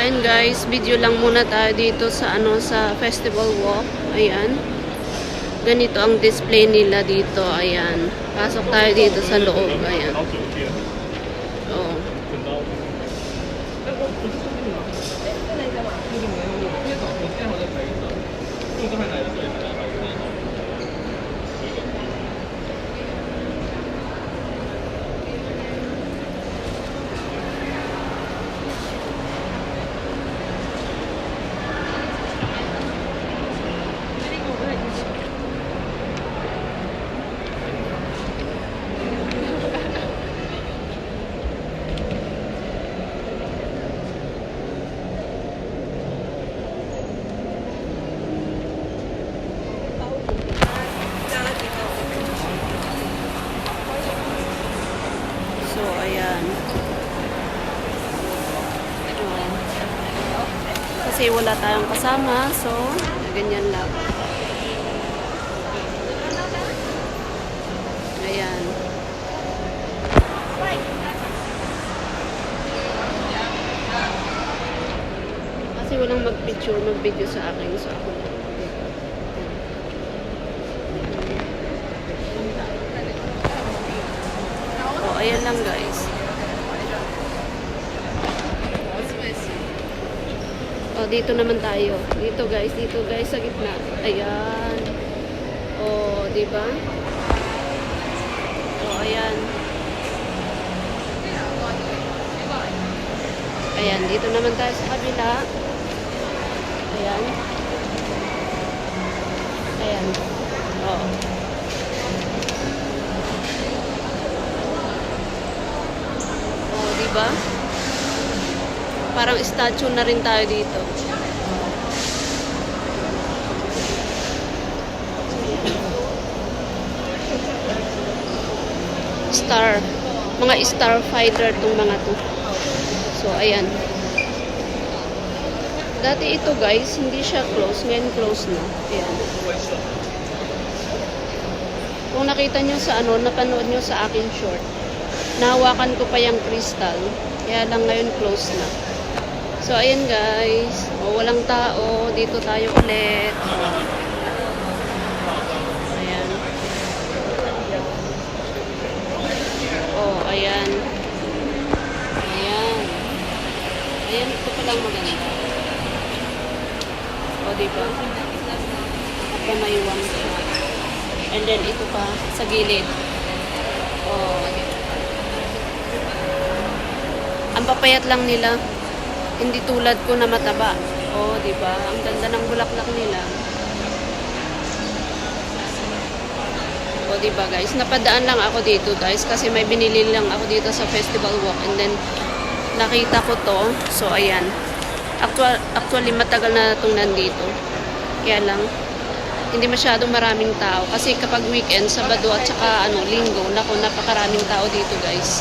Ayun guys, video lang muna tayo dito sa sa Festival Walk. Ayan. Ganito ang display nila dito. Ayan. Pasok tayo dito sa loob. Ayan. Oh. So, ayan. Kasi wala tayong kasama. So, ganyan lang. Ayan. Kasi walang mag-video sa akin. So, ako lang. Oh, ayan lang guys. Oh, dito naman tayo. Dito guys sa gitna. Ayan. Oh, 'di ba? Oh, ayan. Ayan, dito naman tayo sa kabila. Ayan. Ayan. Oh. Oh, 'di ba? Parang statue na rin tayo dito. Mga star fighter tong mga to. So, ayan. Dati ito guys, hindi siya close. Ngayon close na. Ayan. Kung nakita nyo sa napanood nyo sa akin short, nahawakan ko pa yung crystal. Kaya lang ngayon close na. So, ayan guys. O, walang tao. Dito tayo ulit. Ayan. O, ayan. Ayan. Ayan, ito palang maganda. O, diba? Pamaywang siya. And then, ito pa sa gilid. O, ang papayat lang nila. Hindi tulad ko na mataba. Oh, 'di ba? Ang ganda ng bulaklak nila. Oh, 'di ba, guys? Napadaan lang ako dito, guys, kasi may binili lang ako dito sa Festival Walk and then nakita ko 'to. So, ayan. Actually matagal na 'tong nandito. Kaya lang hindi masyadong maraming tao kasi kapag weekend, Sabado at saka Linggo, napakaraming tao dito, guys.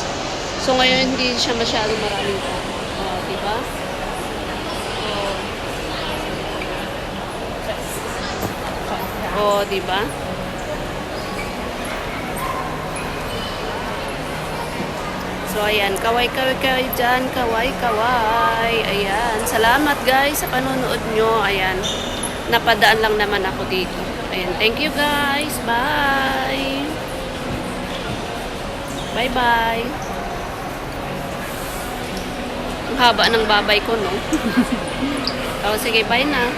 So, ngayon hindi siya masyadong maraming tao. Oh, 'di ba? Oh, 'di ba? So, ayan, kaway dyan, kaway. Ayan, salamat guys sa panonood nyo. Ayan, napadaan lang naman ako dito. Ayan, thank you guys. Bye. Bye-bye. Ang haba ng babay ko, no? Oh, sige, bye na.